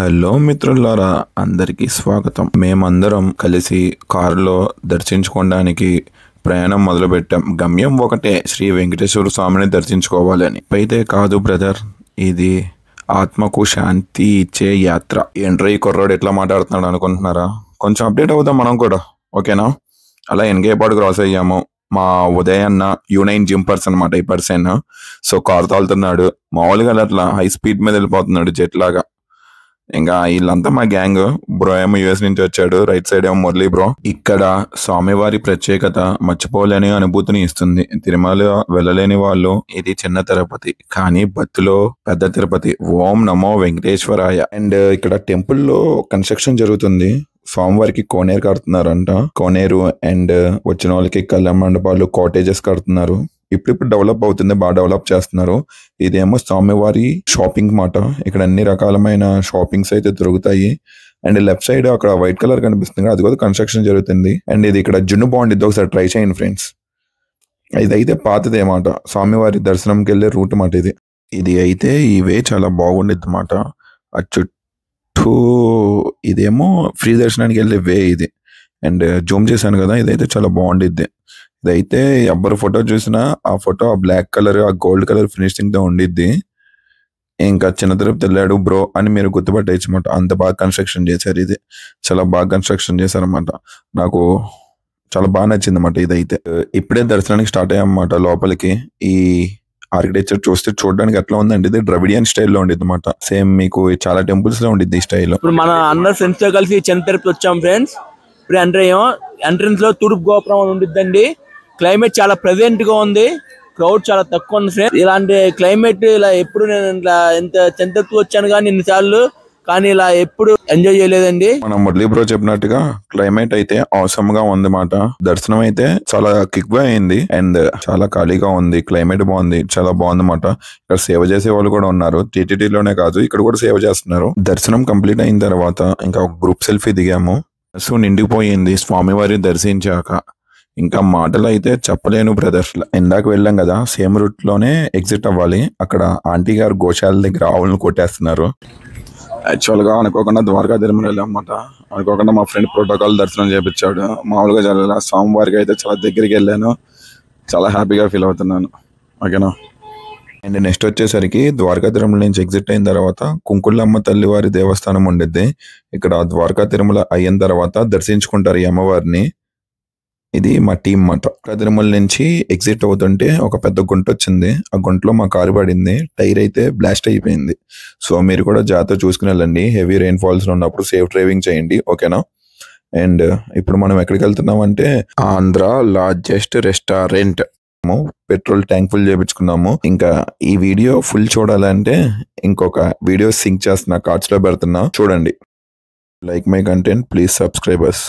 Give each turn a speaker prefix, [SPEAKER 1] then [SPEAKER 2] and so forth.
[SPEAKER 1] Hello మిత్రులారా, అందరికీ స్వాగతం. మేమందరం కలిసి కారులో దర్శించుకోవడానికి ప్రయాణం మొదలుపెట్టాం. గమ్యం ఒకటే, శ్రీ వెంకటేశ్వర స్వామిని దర్శించుకోవాలని. అయితే కాదు బ్రదర్, ఇది ఆత్మకు శాంతి ఇచ్చే యాత్ర. ఏంట్రా ఈ కుర్రాడు ఎట్లా మాట్లాడుతున్నాడు అనుకుంటున్నారా? కొంచెం అప్డేట్ అవుదాం మనం కూడా, ఓకేనా? అలా ఎన్కేపాడు క్రాస్ అయ్యాము. మా ఉదయ్ అన్న U9 జిమ్ పర్సన్ అనమాట, ఈ పర్సన్. సో కారు తోలుతున్నాడు, మామూలుగా అట్లా హై స్పీడ్ మీద వెళ్ళిపోతున్నాడు జెట్ లాగా. ఇంకా వీళ్ళంతా మా గ్యాంగ్. బ్రో ఏమో US నుంచి వచ్చాడు, రైట్ సైడ్ ఏమో మురళీ బ్రో. ఇక్కడ స్వామివారి ప్రత్యేకత మర్చిపోలేని అనుభూతిని ఇస్తుంది. తిరుమల వెళ్ళలేని వాళ్ళు ఇది చిన్న తిరుపతి, కానీ భక్తిలో పెద్ద తిరుపతి. ఓం నమో వెంకటేశ్వరాయ. అండ్ ఇక్కడ టెంపుల్ లో కన్స్ట్రక్షన్ జరుగుతుంది. స్వామివారికి కోనేరు కడుతున్నారంట. కోనేరు అండ్ వచ్చిన వాళ్ళకి కళ్యాణ మండపాలు, కాటేజెస్ కడుతున్నారు. ఇప్పుడు డెవలప్ అవుతుంది, బాగా డెవలప్ చేస్తున్నారు. ఇదేమో స్వామివారి షాపింగ్ మాట. ఇక్కడ అన్ని రకాలమైన షాపింగ్స్ అయితే దొరుకుతాయి. అండ్ లెఫ్ట్ సైడ్ అక్కడ వైట్ కలర్ కనిపిస్తుంది, అది కూడా కన్స్ట్రక్షన్ జరుగుతుంది. అండ్ ఇది ఇక్కడ జున్ను బాగుండిద్ది, ఒకసారి ట్రై చేయండి ఫ్రెండ్స్. ఇదైతే పాతదే మాట, స్వామివారి దర్శనంకి వెళ్ళే రూట్ మాట ఇది. ఇది అయితే ఈ వే చాలా బాగుండిద్ది మాట. ఆ చుట్టూ ఇదేమో ఫ్రీ దర్శనానికి వెళ్ళే వే ఇది. అండ్ జూమ్ చేశాను కదా, ఇదైతే చాలా బాగుండిద్ది. ఇదైతే ఎవరు ఫోటో చూసినా ఆ ఫోటో ఆ బ్లాక్ కలర్, ఆ గోల్డ్ కలర్ ఫినిషింగ్ తో ఉండిద్ది. ఇంకా చిన్న తిరుపతి వెళ్ళాడు బ్రో అని మీరు గుర్తుపట్టేయచ్చు అనమాట. అంత బాగా కన్స్ట్రక్షన్ చేశారు. ఇది చాలా బాగా కన్స్ట్రక్షన్ చేశారన్నమాట. నాకు చాలా బాగా నచ్చింది అన్నమాట. ఇదైతే ఇప్పుడే దర్శనానికి స్టార్ట్ అయ్యామన్నమాట లోపలికి. ఈ ఆర్కిటెక్చర్ చూస్తే చూడడానికి ఎట్లా ఉందండి, ఇది ద్రవిడియన్ స్టైల్లో ఉండిద్ది అనమాట. సేమ్ మీకు చాలా టెంపుల్స్ లో ఉండిద్ది ఈ స్టైల్.
[SPEAKER 2] ఇప్పుడు మన అందరు ఫ్రెండ్స్ తో కలిసి చిన్న తిరుపతి వచ్చాం ఫ్రెండ్స్. ఇప్పుడు ఎంట్రన్స్ లో తూర్పు గోపురం ఉండిద్దండి. క్లైమేట్ చాలా ప్రెజెంట్ గా ఉంది, క్రౌడ్ చాలా తక్కువ ఉంది ఫ్రెండ్స్. ఇలాంటి క్లైమేట్ ఇలా ఎప్పుడు నేను ఇట్లా ఎంత చెంతకు వచ్చాను కానీ ఇన్నిసార్లు, కానీ ఇలా ఎప్పుడు ఎంజాయ్ చేయలేదండి.
[SPEAKER 1] మన మురళీ బ్రో చెప్పినట్టుగా క్లైమేట్ అయితే అవసరం గా ఉంది మాట. దర్శనం అయితే చాలా క్విక్ గా అయింది అండ్ చాలా ఖాళీగా ఉంది. క్లైమేట్ బాగుంది, చాలా బాగుంది మాట. ఇక్కడ సేవ చేసే వాళ్ళు కూడా ఉన్నారు. టీటీడీలోనే కాదు, ఇక్కడ కూడా సేవ చేస్తున్నారు. దర్శనం కంప్లీట్ అయిన తర్వాత ఇంకా గ్రూప్ సెల్ఫీ దిగాము. సో నిండిపోయింది స్వామివారి దర్శించాక. ఇంకా మాటలు అయితే చెప్పలేను బ్రదర్. ఇందాక వెళ్ళాం కదా, సేమ్ రూట్ లోనే ఎగ్జిట్ అవ్వాలి. అక్కడ ఆంటీ గారు గోశాల దగ్గర ఆవులను కొట్టేస్తున్నారు. యాక్చువల్ గా అనుకోకుండా ద్వారకా తిరుమల వెళ్ళామన్నమాట. అనుకోకుండా మా ఫ్రెండ్ ప్రోటోకాల్ దర్శనం చేయించాడు. మామూలుగా చాలా స్వామివారికి అయితే చాలా దగ్గరికి వెళ్ళాను, చాలా హ్యాపీగా ఫీల్ అవుతున్నాను, ఓకేనా? అండ్ నెక్స్ట్ వచ్చేసరికి ద్వారకా తిరుమల నుంచి ఎగ్జిట్ అయిన తర్వాత కుంకుళ్ళమ్మ తల్లివారి దేవస్థానం ఉండిద్ది. ఇక్కడ ద్వారకా తిరుమల అయిన తర్వాత దర్శించుకుంటారు ఈ అమ్మవారిని. ఇది మా టీం మాట. తిరుమల నుంచి ఎగ్జిట్ అవుతుంటే ఒక పెద్ద గుంట వచ్చింది. ఆ గుంటలో మా కారు పడింది, టైర్ అయితే బ్లాస్ట్ అయిపోయింది. సో మీరు కూడా జాగ్రత్త చూసుకుని వెళ్ళండి. హెవీ రెయిన్ ఫాల్స్ లో ఉన్నప్పుడు సేఫ్ డ్రైవింగ్ చేయండి, ఓకేనా? అండ్ ఇప్పుడు మనం ఎక్కడికి వెళ్తున్నాం అంటే Andhra largest restaurant. Petrol tank full చేయించుకున్నాము. ఇంకా ఈ వీడియో ఫుల్ చూడాలంటే ఇంకొక వీడియో సింక్ చేస్తున్నా, కార్డ్స్ లో పెడుతున్నా, చూడండి. Like my content, please subscribers.